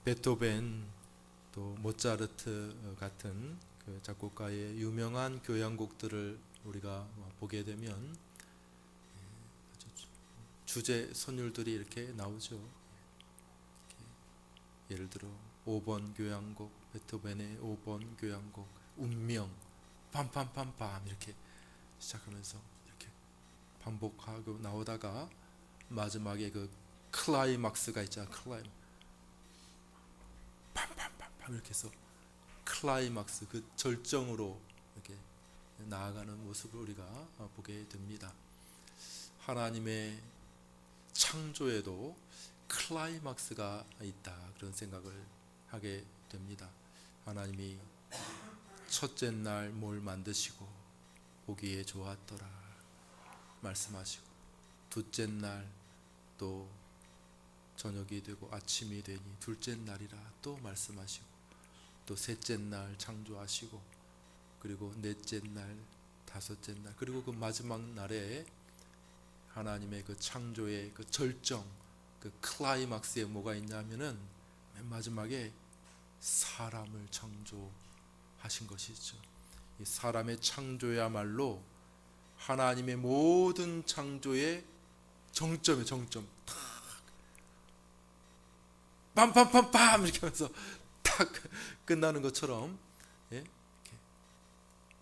베토벤 또 모차르트 같은 그 작곡가의 유명한 교향곡들을 우리가 보게 되면 주제 선율들이 이렇게 나오죠. 예를 들어 5번 교향곡, 베토벤의 5번 교향곡, 운명, 빰빰빰빰 이렇게 시작하면서 이렇게 반복하고 나오다가 마지막에 그 클라이막스가 있잖아. 빰빰빰빰 이렇게 해서 클라이막스, 그 절정으로 이렇게 나아가는 모습을 우리가 보게 됩니다. 하나님의 창조에도 클라이막스가 있다, 그런 생각을 하게 됩니다. 하나님이 첫째 날 뭘 만드시고 보기에 좋았더라 말씀하시고, 둘째 날 또 저녁이 되고 아침이 되니 둘째 날이라 또 말씀하시고, 또 셋째 날 창조하시고, 그리고 넷째 날, 다섯째 날, 그리고 그 마지막 날에 하나님의 그 창조의 그 절정, 그 클라이막스에 뭐가 있냐면은 맨 마지막에 사람을 창조하신 것이죠. 이 사람의 창조야말로 하나님의 모든 창조의 정점에 정점, 탁 빰빰빰빰 이렇게 하면서 탁 끝나는 것처럼, 예?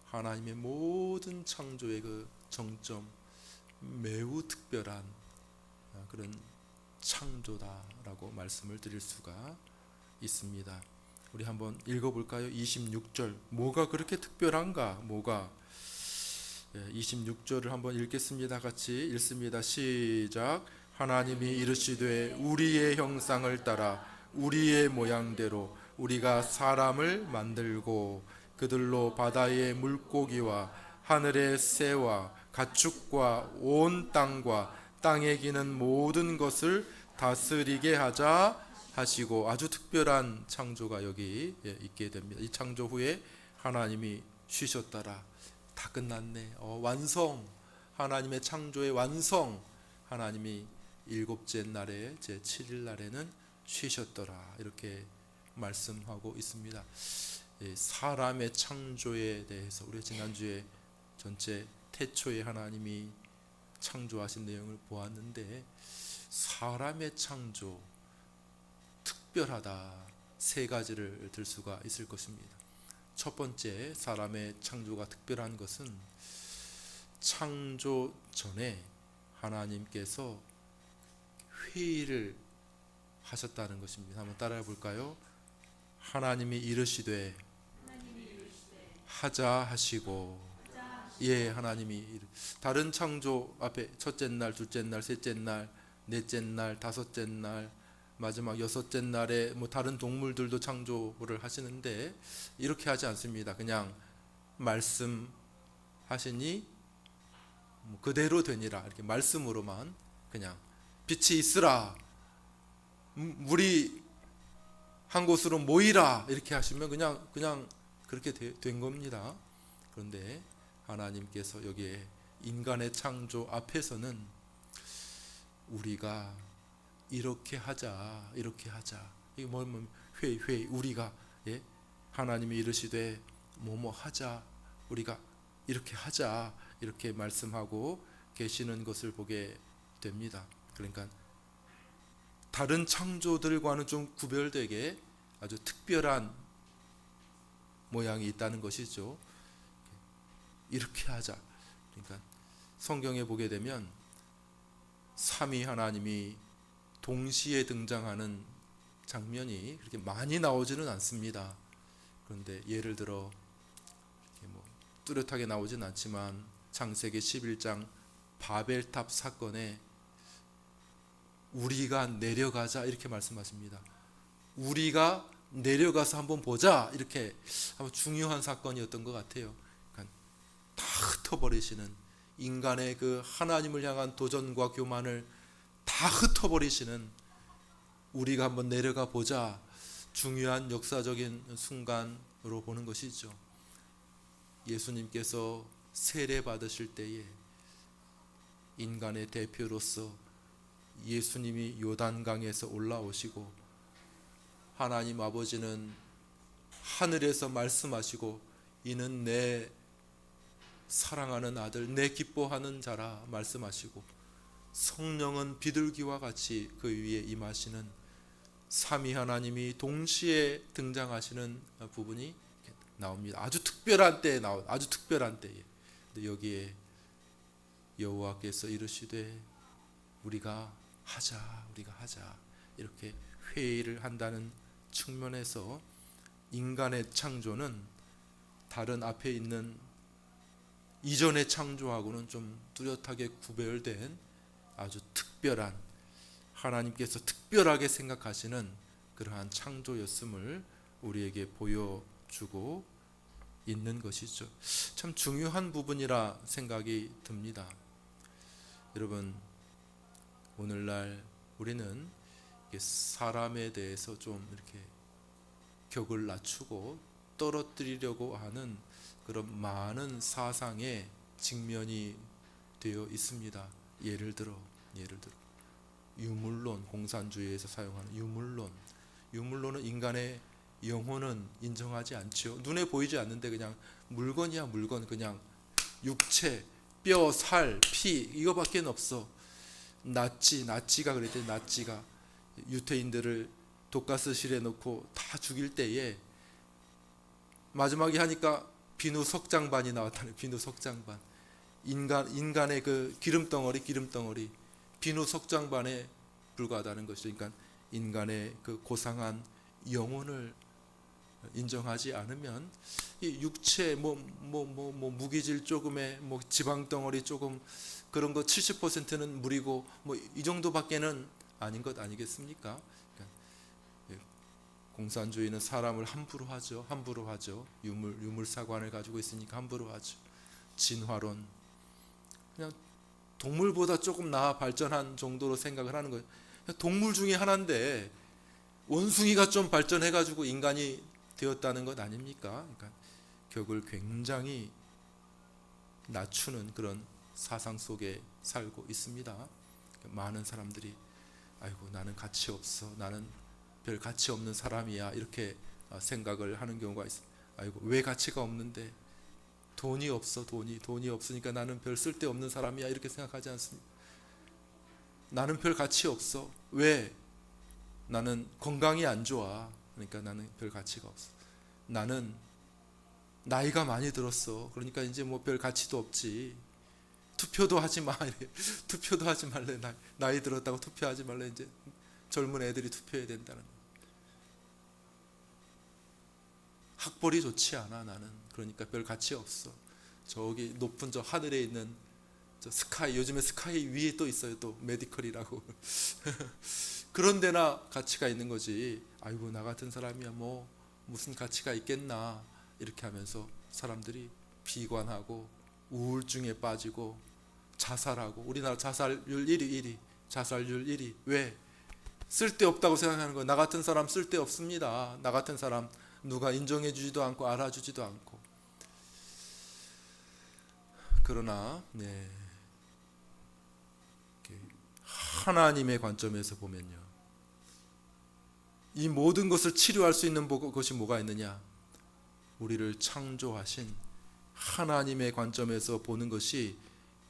하나님의 모든 창조의 그 정점, 매우 특별한 그런 창조다라고 말씀을 드릴 수가 있습니다. 우리 한번 읽어볼까요? 26절, 뭐가 그렇게 특별한가? 뭐가? 26절을 한번 읽겠습니다. 같이 읽습니다. 시작. 하나님이 이르시되 우리의 형상을 따라 우리의 모양대로 우리가 사람을 만들고 그들로 바다의 물고기와 하늘의 새와 가축과 온 땅과 땅에 기는 모든 것을 다스리게 하자 하시고, 아주 특별한 창조가 여기 있게 됩니다. 이 창조 후에 하나님이 쉬셨더라. 다 끝났네. 완성. 하나님의 창조의 완성. 하나님이 일곱째 날에 제 7일 날에는 쉬셨더라, 이렇게 말씀하고 있습니다. 사람의 창조에 대해서 우리 지난주에 전체 태초에 하나님이 창조하신 내용을 보았는데, 사람의 창조 특별하다, 세 가지를 들 수가 있을 것입니다. 첫 번째, 사람의 창조가 특별한 것은 창조 전에 하나님께서 회의를 하셨다는 것입니다. 한번 따라해 볼까요? 하나님이 이르시되 하자 하시고, 예, 하나님이 다른 창조 앞에 첫째 날, 둘째 날, 셋째 날, 넷째 날, 다섯째 날, 마지막 여섯째 날에 뭐 다른 동물들도 창조를 하시는데 이렇게 하지 않습니다. 그냥 말씀하시니 뭐 그대로 되니라, 이렇게 말씀으로만 그냥 빛이 있으라, 물이 한 곳으로 모이라, 이렇게 하시면 그냥 그렇게 된 겁니다. 그런데 하나님께서 여기에 인간의 창조 앞에서는 우리가 이렇게 하자, 이렇게 하자. 이게 뭐냐면 회의 우리가, 예? 하나님이 이르시되 뭐뭐 하자, 우리가 이렇게 하자, 이렇게 말씀하고 계시는 것을 보게 됩니다. 그러니까 다른 창조들과는 좀 구별되게 아주 특별한 모양이 있다는 것이죠. 이렇게 하자. 그러니까 성경에 보게 되면 삼위 하나님이 동시에 등장하는 장면이 그렇게 많이 나오지는 않습니다. 그런데 예를 들어 뭐 뚜렷하게 나오진 않지만 창세기 11장 바벨탑 사건에 우리가 내려가자, 이렇게 말씀하십니다. 우리가 내려가서 한번 보자, 이렇게 아주 중요한 사건이었던 것 같아요. 그러니까 다 흩어버리시는, 인간의 그 하나님을 향한 도전과 교만을 다 흩어버리시는, 우리가 한번 내려가 보자, 중요한 역사적인 순간으로 보는 것이죠. 예수님께서 세례 받으실 때에 인간의 대표로서 예수님이 요단강에서 올라오시고 하나님 아버지는 하늘에서 말씀하시고 이는 내 사랑하는 아들, 내 기뻐하는 자라 말씀하시고 성령은 비둘기와 같이 그 위에 임하시는 삼위 하나님이 동시에 등장하시는 부분이 나옵니다. 아주 특별한 때에 아주 특별한 때에. 근데 여기에 여호와께서 이르시되 우리가 하자 이렇게 회의를 한다는 측면에서 인간의 창조는 다른 앞에 있는 이전의 창조하고는 좀 뚜렷하게 구별된 아주 특별한, 하나님께서 특별하게 생각하시는 그러한 창조였음을 우리에게 보여주고 있는 것이죠. 참 중요한 부분이라 생각이 듭니다. 여러분, 오늘날 우리는 사람에 대해서 좀 이렇게 격을 낮추고 떨어뜨리려고 하는 그런 많은 사상의 직면이 되어 있습니다. 예를 들어 유물론, 공산주의에서 사용하는 유물론은 인간의 영혼은 인정하지 않죠. 눈에 보이지 않는데 그냥 물건이야 물건, 그냥 육체, 뼈, 살, 피 이거밖에 없어. 나치가 그랬대. 나치가 유태인들을 독가스실에 넣고 다 죽일 때에 마지막에 하니까 비누 석장반이 나왔다는, 비누 석장반. 인간의 그 기름덩어리 비누 석장반에 불과하다는 것이죠. 그러니까 인간의 그 고상한 영혼을 인정하지 않으면 이 육체 무기질 조금에 지방 덩어리 조금 그런 거 70%는 물이고 이 정도밖에는 아닌 것 아니겠습니까? 그러니까 공산주의는 사람을 함부로 하죠. 유물 사관을 가지고 있으니까 함부로 하죠. 진화론, 그냥 동물보다 조금 나아 발전한 정도로 생각을 하는 거예요. 동물 중에 하나인데 원숭이가 좀 발전해가지고 인간이 되었다는 것 아닙니까? 그러니까 격을 굉장히 낮추는 그런 사상 속에 살고 있습니다. 많은 사람들이 아이고 나는 가치 없어, 나는 별 가치 없는 사람이야 이렇게 생각을 하는 경우가 있습니다. 아이고 왜 가치가 없는데? 돈이 없어. 돈이 없으니까 나는 별 쓸데없는 사람이야 이렇게 생각하지 않습니다. 나는 별 가치 없어. 왜? 나는 건강이 안 좋아. 그러니까 나는 별 가치가 없어. 나는 나이가 많이 들었어. 그러니까 이제 별 가치도 없지. 투표도 하지 마. 투표도 하지 말래. 나이 들었다고 투표하지 말래. 이제 젊은 애들이 투표해야 된다는 거야. 학벌이 좋지 않아 나는. 그러니까 별 가치 없어. 저기 높은 저 하늘에 있는 저 스카이, 요즘에 스카이 위에 또 있어요. 또 메디컬이라고. 그런 데나 가치가 있는 거지. 아이고 나 같은 사람이야 무슨 가치가 있겠나 이렇게 하면서 사람들이 비관하고 우울증에 빠지고 자살하고. 우리나라 자살률 1위. 왜? 쓸데없다고 생각하는 거야. 나 같은 사람 쓸데없습니다. 나 같은 사람 누가 인정해 주지도 않고 알아주지도 않고. 그러나 하나님의 관점에서 보면요, 이 모든 것을 치료할 수 있는 것이 뭐가 있느냐? 우리를 창조하신 하나님의 관점에서 보는 것이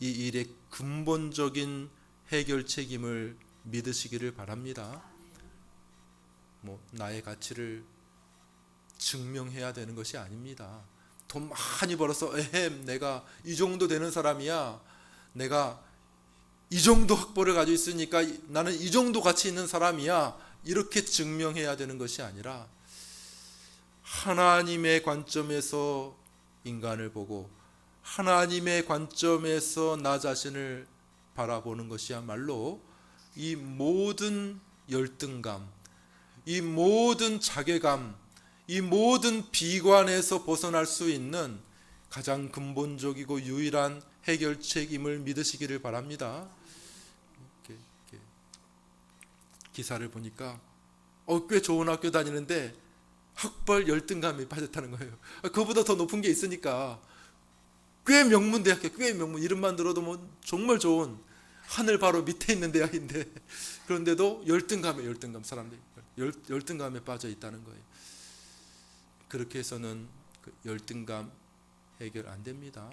이 일의 근본적인 해결책임을 믿으시기를 바랍니다. 나의 가치를 증명해야 되는 것이 아닙니다. 돈 많이 벌어서 내가 이 정도 되는 사람이야, 내가 이 정도 학벌을 가지고 있으니까 나는 이 정도 가치 있는 사람이야, 이렇게 증명해야 되는 것이 아니라 하나님의 관점에서 인간을 보고 하나님의 관점에서 나 자신을 바라보는 것이야말로 이 모든 열등감, 이 모든 자괴감, 이 모든 비관에서 벗어날 수 있는 가장 근본적이고 유일한 해결책임을 믿으시기를 바랍니다. 이렇게 기사를 보니까 꽤 좋은 학교 다니는데 학벌 열등감에 빠졌다는 거예요. 그거보다 더 높은 게 있으니까 꽤 명문 대학교, 꽤 명문, 이름만 들어도 정말 좋은 하늘 바로 밑에 있는 대학인데 그런데도 열등감 사람들이 열등감에 빠져 있다는 거예요. 그렇게 해서는 그 열등감 해결 안 됩니다.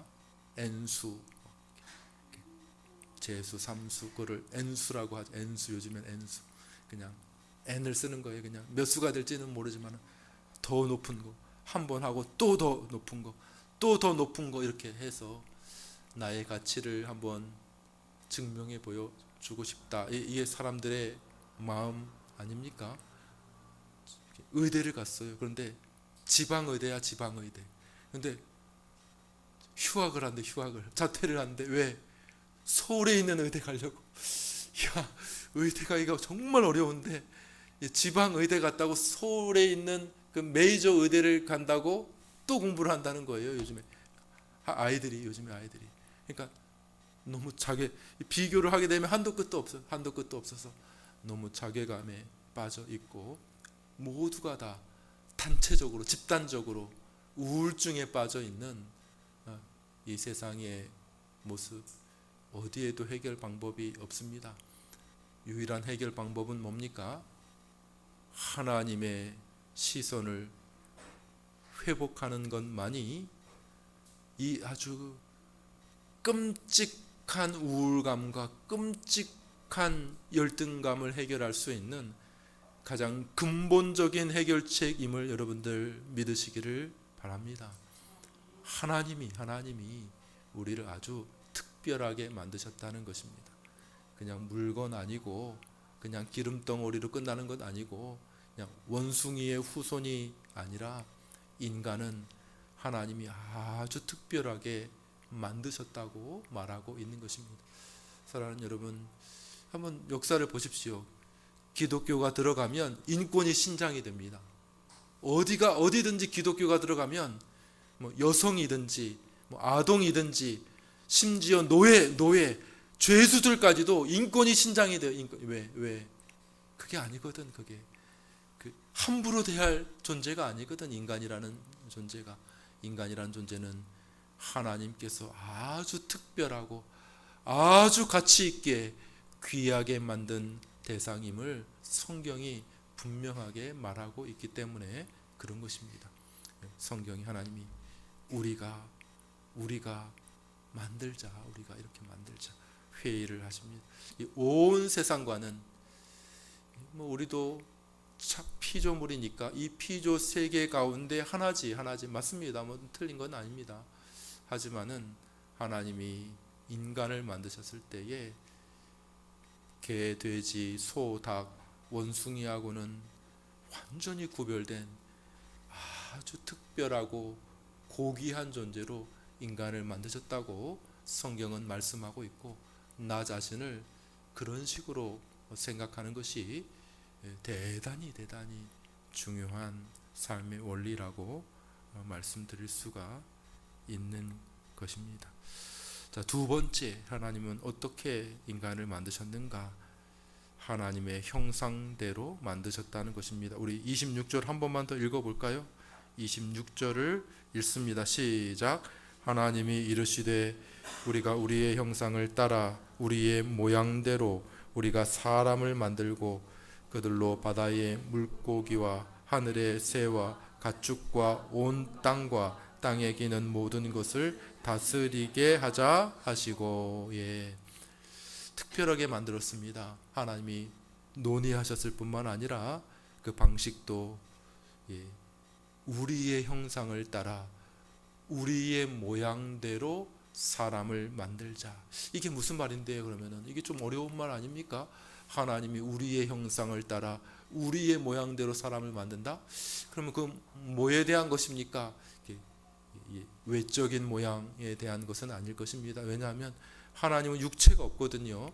N수, 재수, 삼수, 그거를 N수라고 하죠. N수, 요즘엔 N수. 그냥 N을 쓰는 거예요. 그냥 몇 수가 될지는 모르지만 더 높은 거, 한 번 하고 또 더 높은 거, 또 더 높은 거, 이렇게 해서 나의 가치를 한번 증명해 보여주고 싶다. 이게 사람들의 마음 아닙니까? 의대를 갔어요. 그런데 지방의대야, 지방의대. 그런데 휴학을 한대, 자퇴를 한대. 왜? 서울에 있는 의대 가려고. 야, 의대가 이거 정말 어려운데 지방의대 갔다고 서울에 있는 그 메이저 의대를 간다고 또 공부를 한다는 거예요. 요즘에 아이들이. 그러니까 너무 비교를 하게 되면 한도 끝도 없어서 너무 자괴감에 빠져 있고, 모두가 다 단체적으로, 집단적으로 우울증에 빠져 있는 이 세상의 모습, 어디에도 해결 방법이 없습니다. 유일한 해결 방법은 뭡니까? 하나님의 시선을 회복하는 것만이 이 아주 끔찍한 우울감과 끔찍한 열등감을 해결할 수 있는 가장 근본적인 해결책임을 여러분들 믿으시기를 바랍니다. 하나님이 우리를 아주 특별하게 만드셨다는 것입니다. 그냥 물건 아니고, 그냥 기름덩어리로 끝나는 것 아니고, 그냥 원숭이의 후손이 아니라 인간은 하나님이 아주 특별하게 만드셨다고 말하고 있는 것입니다. 사랑하는 여러분, 한번 역사를 보십시오. 기독교가 들어가면 인권이 신장이 됩니다. 어디든지 기독교가 들어가면 여성이든지 아동이든지 심지어 노예, 죄수들까지도 인권이 신장이 돼요. 왜? 그게 아니거든. 그게 함부로 대할 존재가 아니거든. 인간이라는 존재는 하나님께서 아주 특별하고 아주 가치 있게 귀하게 만든 대상임을 성경이 분명하게 말하고 있기 때문에 그런 것입니다. 성경이 하나님이 우리가 만들자, 우리가 이렇게 만들자 회의를 하십니다. 온 세상과는 우리도 피조물이니까 이 피조 세계 가운데 하나지 맞습니다. 틀린 건 아닙니다. 하지만은 하나님이 인간을 만드셨을 때에 개, 돼지, 소, 닭, 원숭이하고는 완전히 구별된 아주 특별하고 고귀한 존재로 인간을 만드셨다고 성경은 말씀하고 있고, 나 자신을 그런 식으로 생각하는 것이 대단히 중요한 삶의 원리라고 말씀드릴 수가 있는 것입니다. 자, 두 번째, 하나님은 어떻게 인간을 만드셨는가? 하나님의 형상대로 만드셨다는 것입니다. 우리 26절 한 번만 더 읽어볼까요? 26절을 읽습니다. 시작. 하나님이 이르시되 우리가 우리의 형상을 따라 우리의 모양대로 우리가 사람을 만들고 그들로 바다의 물고기와 하늘의 새와 가축과 온 땅과 땅에 기는 모든 것을 다스리게 하자 하시고, 특별하게 만들었습니다. 하나님이 논의하셨을 뿐만 아니라 그 방식도 우리의 형상을 따라 우리의 모양대로 사람을 만들자. 이게 무슨 말인데요? 그러면은 이게 좀 어려운 말 아닙니까? 하나님이 우리의 형상을 따라 우리의 모양대로 사람을 만든다? 그러면 그 뭐에 대한 것입니까? 외적인 모양에 대한 것은 아닐 것입니다. 왜냐하면 하나님은 육체가 없거든요.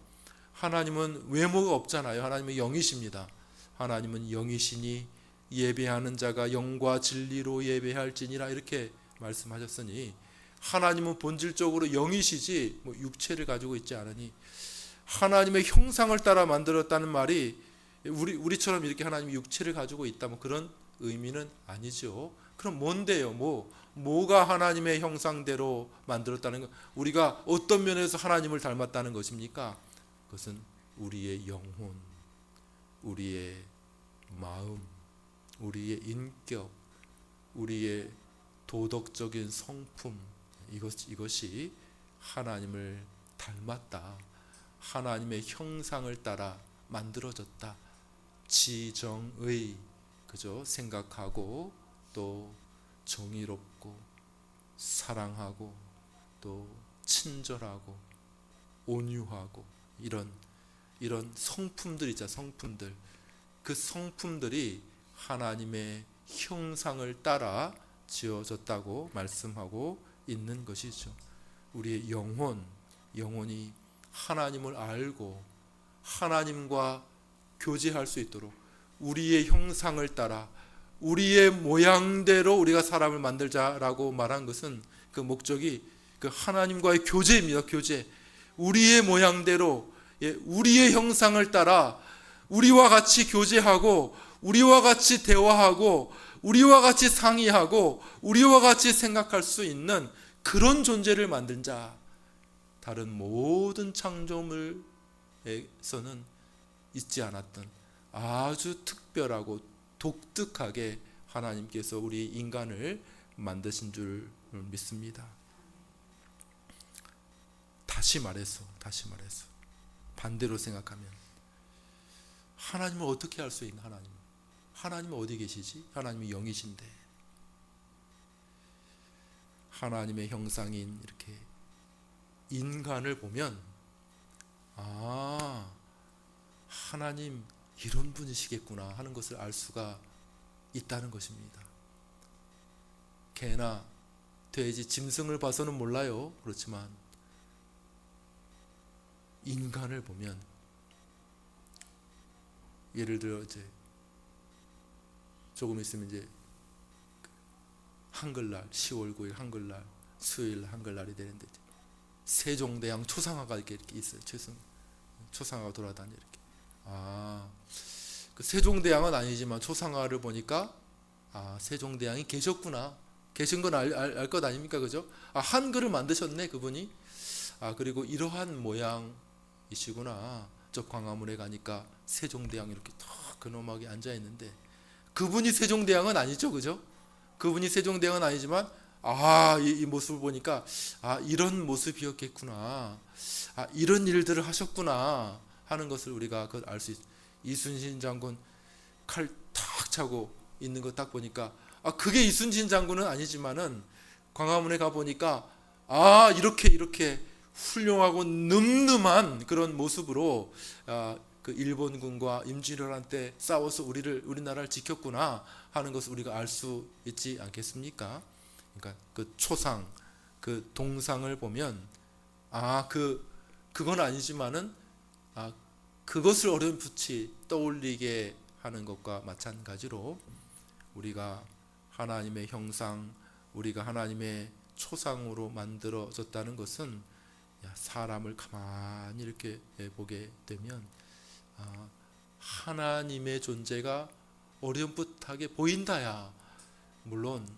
하나님은 외모가 없잖아요. 하나님은 영이십니다. 하나님은 영이시니 예배하는 자가 영과 진리로 예배할지니라, 이렇게 말씀하셨으니 하나님은 본질적으로 영이시지 육체를 가지고 있지 않으니, 하나님의 형상을 따라 만들었다는 말이 우리처럼 이렇게 하나님이 육체를 가지고 있다 그런 의미는 아니죠. 그럼 뭔데요? 뭐가 하나님의 형상대로 만들었다는 것? 우리가 어떤 면에서 하나님을 닮았다는 것입니까? 그것은 우리의 영혼, 우리의 마음, 우리의 인격, 우리의 도덕적인 성품, 이것이 하나님을 닮았다, 하나님의 형상을 따라 만들어졌다. 지정의, 그죠? 생각하고 또 정의롭고 사랑하고 또 친절하고 온유하고 이런 성품들 있잖아. 성품들, 그 성품들이 하나님의 형상을 따라 지어졌다고 말씀하고 있는 것이죠. 우리의 영혼이 하나님을 알고 하나님과 교제할 수 있도록 우리의 형상을 따라 우리의 모양대로 우리가 사람을 만들자라고 말한 것은 그 목적이 그 하나님과의 교제입니다. 교제. 우리의 모양대로, 우리의 형상을 따라 우리와 같이 교제하고 우리와 같이 대화하고 우리와 같이 상의하고 우리와 같이 생각할 수 있는 그런 존재를 만들자. 다른 모든 창조물에서는 있지 않았던 아주 특별하고 독특하게 하나님께서 우리 인간을 만드신 줄 믿습니다. 다시 말해서 반대로 생각하면 하나님을 어떻게 알 수 있나? 하나님은 어디 계시지? 하나님이 영이신데 하나님의 형상인 이렇게 인간을 보면 하나님 이런 분이시겠구나 하는 것을 알 수가 있다는 것입니다. 개나 돼지, 짐승을 봐서는 몰라요. 그렇지만 인간을 보면, 예를 들어 이제 조금 있으면 이제 한글날 10월 9일 한글날, 수요일 한글날이 되는데 세종대왕 초상화가 이렇게 있어요. 초상화가 돌아다니 이렇게. 그 세종대왕은 아니지만 초상화를 보니까 세종대왕이 계셨구나. 계신 건 알 것 아닙니까, 그죠? 한글을 만드셨네 그분이. 그리고 이러한 모양이시구나. 저 광화문에 가니까 세종대왕이 이렇게 탁 근엄하게 앉아 있는데 그분이 세종대왕은 아니죠, 그죠? 그분이 세종대왕은 아니지만 이 모습을 보니까 이런 모습이었겠구나. 이런 일들을 하셨구나 하는 것을 우리가 알 수 있어요. 이순신 장군 칼 탁 차고 있는 거 딱 보니까 그게 이순신 장군은 아니지만은 광화문에 가 보니까 이렇게 훌륭하고 늠름한 그런 모습으로 그 일본군과 임진왜란 때 싸워서 우리나라를 지켰구나 하는 것을 우리가 알 수 있지 않겠습니까? 그러니까 그 초상, 그 동상을 보면 그건 아니지만은 그것을 어렴풋이 떠올리게 하는 것과 마찬가지로 우리가 하나님의 형상, 우리가 하나님의 초상으로 만들어졌다는 것은 사람을 가만히 이렇게 보게 되면 하나님의 존재가 어렴풋하게 보인다야. 물론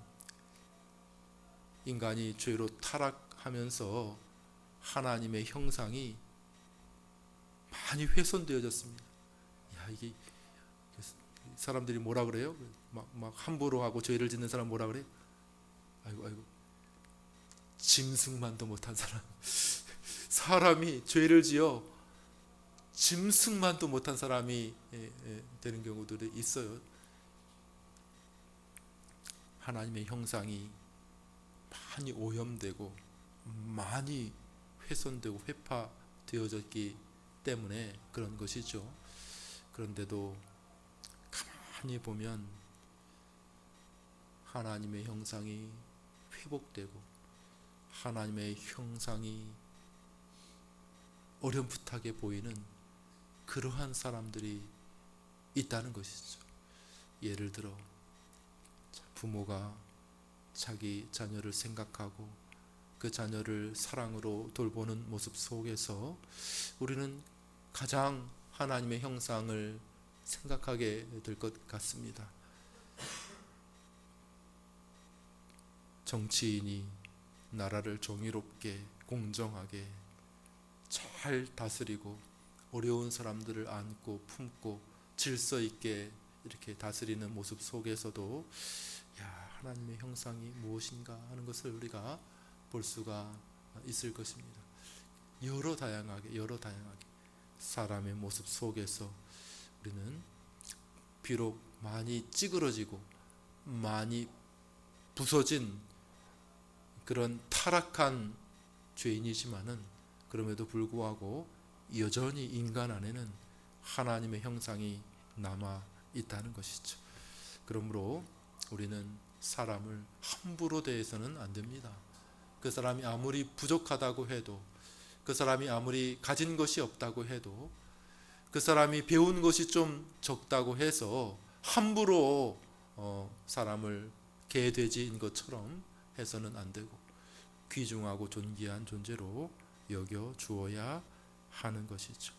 인간이 죄로 타락하면서 하나님의 형상이 많이 훼손되어졌습니다. 이게 사람들이 뭐라 그래요? 막 함부로 하고 죄를 짓는 사람 뭐라 그래? 아이고 짐승만도 못한 사람. 사람이 죄를 지어 짐승만도 못한 사람이 되는 경우들이 있어요. 하나님의 형상이 많이 오염되고 많이 훼손되고 회파되어졌기 때문에 그런 것이죠. 그런데도 가만히 보면 하나님의 형상이 회복되고 하나님의 형상이 어렴풋하게 보이는 그러한 사람들이 있다는 것이죠. 예를 들어 부모가 자기 자녀를 생각하고 그 자녀를 사랑으로 돌보는 모습 속에서 우리는 가장 하나님의 형상을 생각하게 될 것 같습니다. 정치인이 나라를 정의롭게 공정하게 잘 다스리고 어려운 사람들을 안고 품고 질서 있게 이렇게 다스리는 모습 속에서도 하나님의 형상이 무엇인가 하는 것을 우리가 볼 수가 있을 것입니다. 여러 다양하게 사람의 모습 속에서 우리는 비록 많이 찌그러지고 많이 부서진 그런 타락한 죄인이지만은 그럼에도 불구하고 여전히 인간 안에는 하나님의 형상이 남아 있다는 것이죠. 그러므로 우리는 사람을 함부로 대해서는 안 됩니다. 그 사람이 아무리 부족하다고 해도, 그 사람이 아무리 가진 것이 없다고 해도, 그 사람이 배운 것이 좀 적다고 해서 함부로 사람을 개돼지인 것처럼 해서는 안 되고 귀중하고 존귀한 존재로 여겨 주어야 하는 것이죠.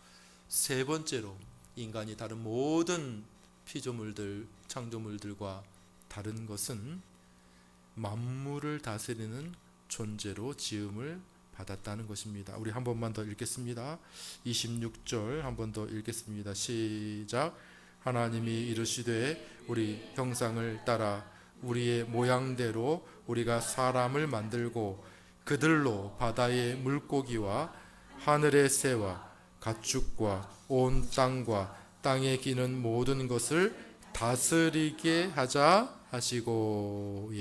세 번째로 인간이 다른 모든 피조물들, 창조물들과 다른 것은 만물을 다스리는 존재로 지음을 받았다는 것입니다. 우리 한 번만 더 읽겠습니다. 26절 한 번 더 읽겠습니다. 시작. 하나님이 이르시되 우리 형상을 따라 우리의 모양대로 우리가 사람을 만들고 그들로 바다의 물고기와 하늘의 새와 가축과 온 땅과 땅에 기는 모든 것을 다스리게 하자 하시고.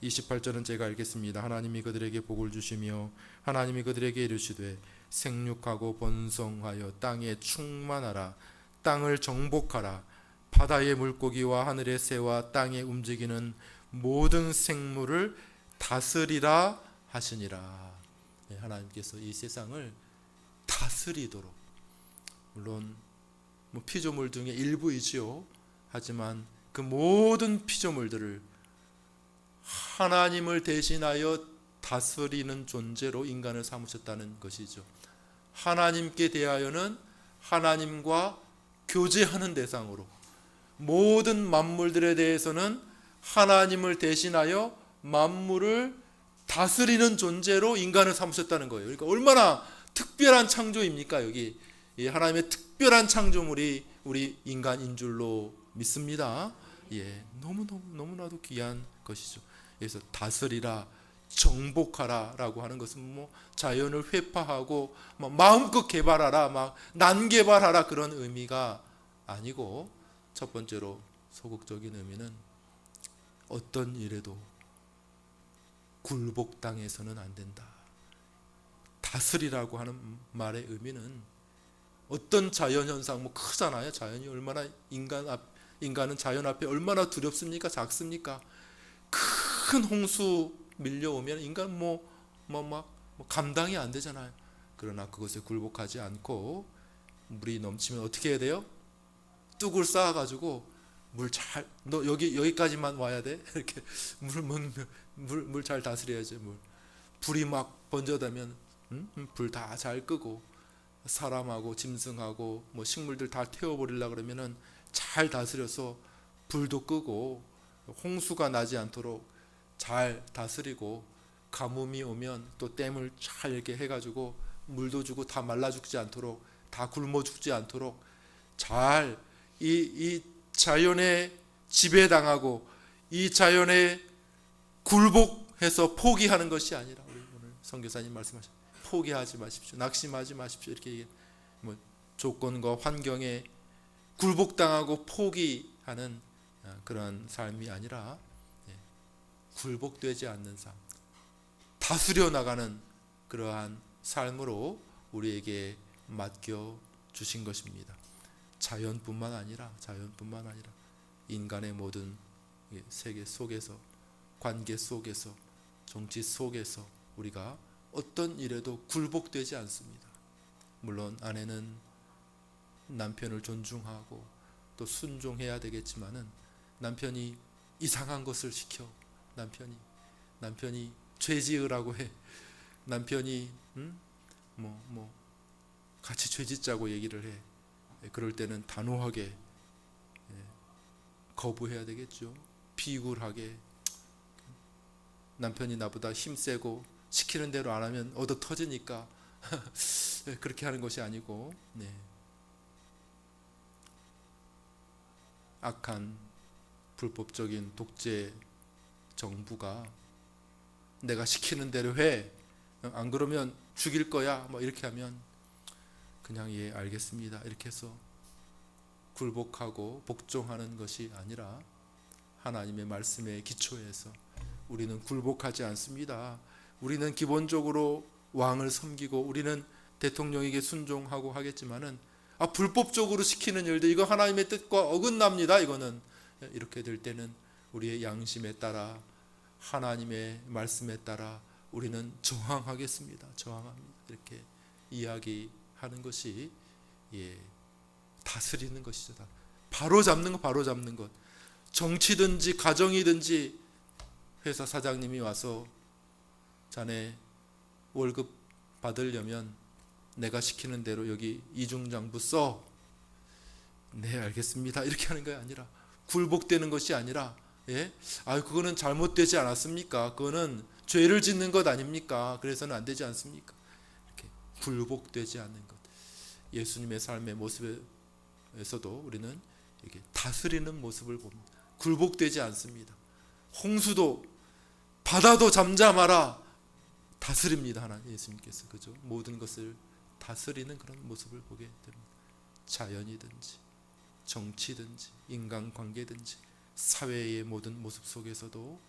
28절은 제가 읽겠습니다. 하나님이 그들에게 복을 주시며 하나님이 그들에게 이르시되 생육하고 번성하여 땅에 충만하라. 땅을 정복하라. 바다의 물고기와 하늘의 새와 땅에 움직이는 모든 생물을 다스리라 하시니라. 하나님께서 이 세상을 다스리도록, 물론 피조물 중에 일부이지요. 하지만 그 모든 피조물들을 하나님을 대신하여 다스리는 존재로 인간을 삼으셨다는 것이죠. 하나님께 대하여는 하나님과 교제하는 대상으로, 모든 만물들에 대해서는 하나님을 대신하여 만물을 다스리는 존재로 인간을 삼으셨다는 거예요. 그러니까 얼마나 특별한 창조입니까? 여기 하나님의 특별한 창조물이 우리 인간인 줄로 믿습니다. 너무나도 귀한 것이죠. 그래서 다스리라, 정복하라 라고 하는 것은 자연을 회파하고 마음껏 개발하라, 난개발하라 그런 의미가 아니고, 첫 번째로 소극적인 의미는 어떤 일에도 굴복당해서는 안 된다. 다스리라고 하는 말의 의미는 어떤 자연현상, 크잖아요. 자연이 얼마나 인간은 자연 앞에 얼마나 두렵습니까? 작습니까? 큰 홍수 밀려오면 인간 감당이 안 되잖아요. 그러나 그것에 굴복하지 않고 물이 넘치면 어떻게 해야 돼요? 뚝을 쌓아가지고 너 여기까지만 와야 돼. 이렇게 물 잘 다스려야지. 불이 막 번져다면 불 다 잘 끄고, 사람하고 짐승하고 식물들 다 태워버리려고 그러면은 잘 다스려서 불도 끄고, 홍수가 나지 않도록 잘 다스리고, 가뭄이 오면 또 댐을 잘 이렇게 해가지고 물도 주고 다 말라 죽지 않도록, 다 굶어 죽지 않도록 잘 이 자연에 지배당하고 이 자연에 굴복해서 포기하는 것이 아니라, 우리 오늘 선교사님 말씀하신 포기하지 마십시오, 낙심하지 마십시오, 이렇게 조건과 환경에 굴복당하고 포기하는 그런 삶이 아니라 굴복되지 않는 삶, 다스려 나가는 그러한 삶으로 우리에게 맡겨 주신 것입니다. 자연뿐만 아니라 인간의 모든 세계 속에서, 관계 속에서, 정치 속에서 우리가 어떤 일에도 굴복되지 않습니다. 물론 아내는 남편을 존중하고 또 순종해야 되겠지만은, 남편이 이상한 것을 시켜, 남편이 죄 지으라고 해, 남편이 같이 죄 짓자고 얘기를 해. 그럴 때는 단호하게 거부해야 되겠죠. 비굴하게, 남편이 나보다 힘세고 시키는 대로 안 하면 얻어 터지니까 그렇게 하는 것이 아니고, 악한 불법적인 독재 정부가 내가 시키는 대로 해, 안 그러면 죽일 거야, 뭐 이렇게 하면 그냥 예 알겠습니다 이렇게 해서 굴복하고 복종하는 것이 아니라 하나님의 말씀에 기초해서 우리는 굴복하지 않습니다. 우리는 기본적으로 왕을 섬기고 우리는 대통령에게 순종하고 하겠지만은 불법적으로 시키는 일들, 이거 하나님의 뜻과 어긋납니다. 이거는 이렇게 될 때는 우리의 양심에 따라 하나님의 말씀에 따라 우리는 저항하겠습니다. 저항합니다. 이렇게 이야기하는 것이 다스리는 것이죠. 바로 잡는 것, 바로 잡는 것. 정치든지 가정이든지 회사 사장님이 와서 자네 월급 받으려면 내가 시키는 대로 여기 이중장부 써. 네, 알겠습니다. 이렇게 하는 게 아니라, 굴복되는 것이 아니라, 그거는 잘못되지 않았습니까? 그거는 죄를 짓는 것 아닙니까? 그래서는 안 되지 않습니까? 이렇게 굴복되지 않는 것. 예수님의 삶의 모습에서도 우리는 이렇게 다스리는 모습을 봅니다. 굴복되지 않습니다. 홍수도 바다도 잠잠하라 다스립니다. 하나님 예수님께서, 그죠? 모든 것을 다스리는 그런 모습을 보게 됩니다. 자연이든지 정치든지 인간관계든지 사회의 모든 모습 속에서도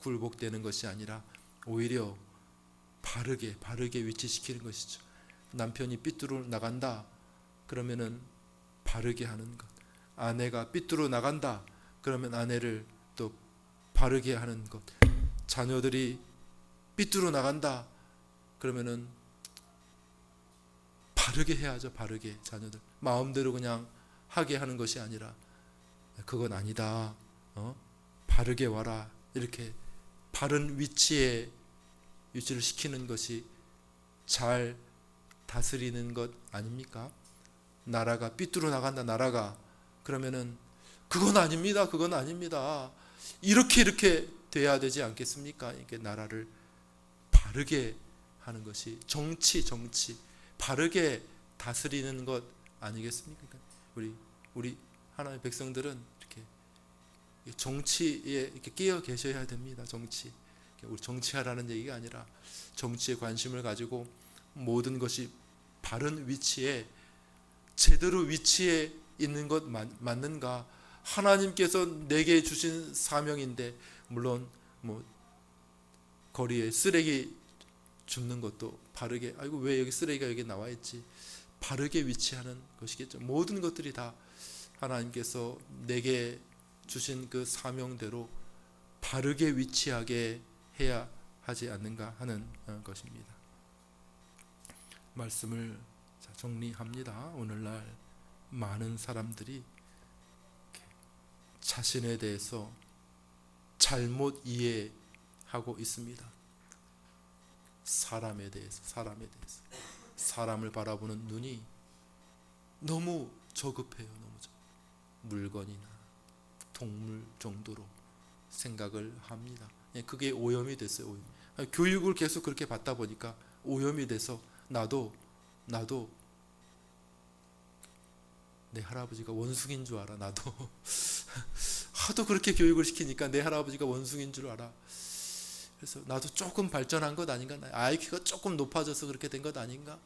굴복되는 것이 아니라 오히려 바르게 위치시키는 것이죠. 남편이 삐뚤어 나간다 그러면은 바르게 하는 것, 아내가 삐뚤어 나간다 그러면 아내를 또 바르게 하는 것, 자녀들이 삐뚤어 나간다 그러면은 바르게 해야죠. 바르게. 자녀들 마음대로 그냥 하게 하는 것이 아니라, 그건 아니다, 바르게 와라, 이렇게 바른 위치를 시키는 것이 잘 다스리는 것 아닙니까? 나라가 삐뚤어 나간다, 나라가, 그러면은 그건 아닙니다, 그건 아닙니다, 이렇게 돼야 되지 않겠습니까? 이렇게 나라를 바르게 하는 것이 정치 바르게 다스리는 것 아니겠습니까? 우리 하나님의 백성들은 이렇게 정치에 이렇게 끼어 계셔야 됩니다. 우리 정치하라는 얘기가 아니라 정치에 관심을 가지고 모든 것이 바른 위치에, 제대로 위치에 있는 것 맞는가? 하나님께서 내게 주신 사명인데, 물론 뭐 거리에 쓰레기 줍는 것도 바르게, 아이고 왜 여기 쓰레기가 여기 나와 있지, 바르게 위치하는 것이겠죠. 모든 것들이 다 하나님께서 내게 주신 그 사명대로 바르게 위치하게 해야 하지 않는가 하는 것입니다. 말씀을 정리합니다. 오늘날 많은 사람들이 자신에 대해서 잘못 이해하고 있습니다. 사람에 대해서 사람을 바라보는 눈이 너무 저급해요. 물건이나 동물 정도로 생각을 합니다. 그게 오염이 됐어요. 교육을 계속 그렇게 받다 보니까 오염이 돼서 나도 내 할아버지가 원숭이인 줄 알아. 나도 하도 그렇게 교육을 시키니까 내 할아버지가 원숭이인 줄 알아. 그래서 나도 조금 발전한 것 아닌가, IQ가 조금 높아져서 그렇게 된 것 아닌가,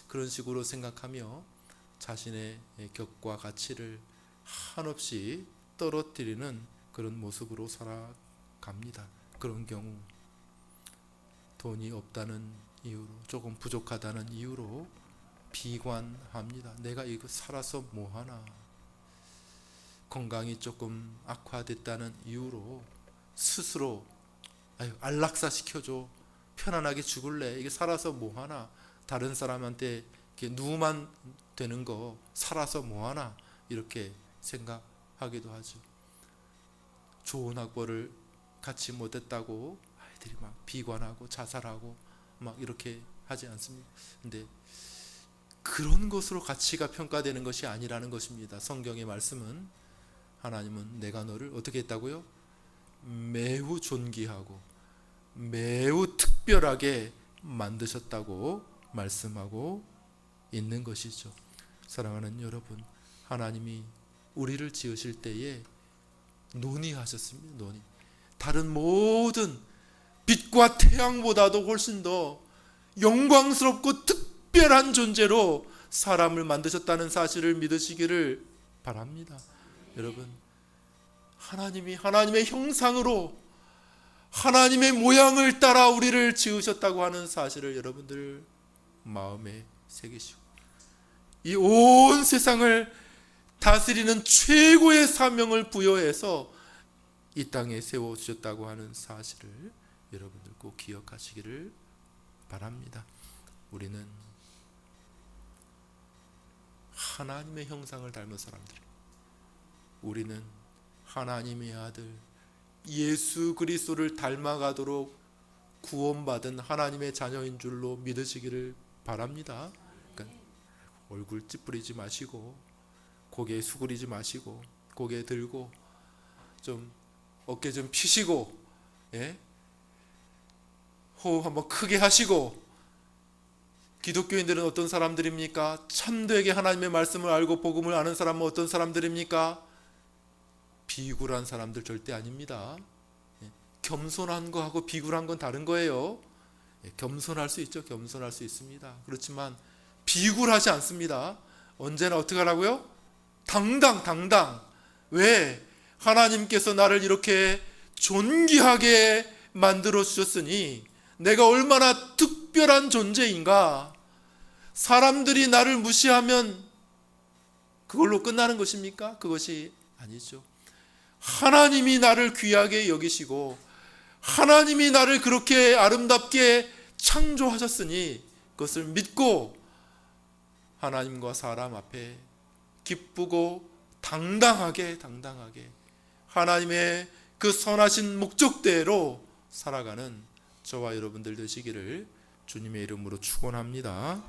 그런 식으로 생각하며 자신의 격과 가치를 한없이 떨어뜨리는 그런 모습으로 살아갑니다. 그런 경우 돈이 없다는 이유로, 조금 부족하다는 이유로 비관합니다. 내가 이거 살아서 뭐하나, 건강이 조금 악화됐다는 이유로 스스로 안락사 시켜줘, 편안하게 죽을래, 이게 살아서 뭐하나, 다른 사람한테 이렇게 누우만 되는 거 살아서 뭐하나, 이렇게 생각하기도 하죠. 좋은 학벌을 갖지 못했다고 아이들이 막 비관하고 자살하고 막 이렇게 하지 않습니까? 근데 그런 것으로 가치가 평가되는 것이 아니라는 것입니다. 성경의 말씀은, 하나님은 내가 너를 어떻게 했다고요? 매우 존귀하고 매우 특별하게 만드셨다고 말씀하고 있는 것이죠. 사랑하는 여러분, 하나님이 우리를 지으실 때에 논의하셨습니다. 논의. 다른 모든 빛과 태양보다도 훨씬 더 영광스럽고 특별한 존재로 사람을 만드셨다는 사실을 믿으시기를 바랍니다. 여러분, 하나님이 하나님의 형상으로 하나님의 모양을 따라 우리를 지으셨다고 하는 사실을 여러분들 마음에 새기시고, 이 온 세상을 다스리는 최고의 사명을 부여해서 이 땅에 세워주셨다고 하는 사실을 여러분들 꼭 기억하시기를 바랍니다. 우리는 하나님의 형상을 닮은 사람들, 우리는 하나님의 아들 예수 그리스도를 닮아가도록 구원받은 하나님의 자녀인 줄로 믿으시기를 바랍니다. 그러니까 얼굴 찌푸리지 마시고, 고개 수그리지 마시고, 고개 들고 좀 어깨 좀 피시고, 호흡 한번 크게 하시고. 기독교인들은 어떤 사람들입니까? 참되게 하나님의 말씀을 알고 복음을 아는 사람은 어떤 사람들입니까? 비굴한 사람들 절대 아닙니다. 겸손한 거하고 비굴한 건 다른 거예요. 겸손할 수 있죠. 겸손할 수 있습니다. 그렇지만 비굴하지 않습니다. 언제나 어떻게 하라고요? 당당. 왜? 하나님께서 나를 이렇게 존귀하게 만들어 주셨으니 내가 얼마나 특별한 존재인가. 사람들이 나를 무시하면 그걸로 끝나는 것입니까? 그것이 아니죠. 하나님이 나를 귀하게 여기시고 하나님이 나를 그렇게 아름답게 창조하셨으니 그것을 믿고 하나님과 사람 앞에 기쁘고 당당하게 하나님의 그 선하신 목적대로 살아가는 저와 여러분들 되시기를 주님의 이름으로 축원합니다.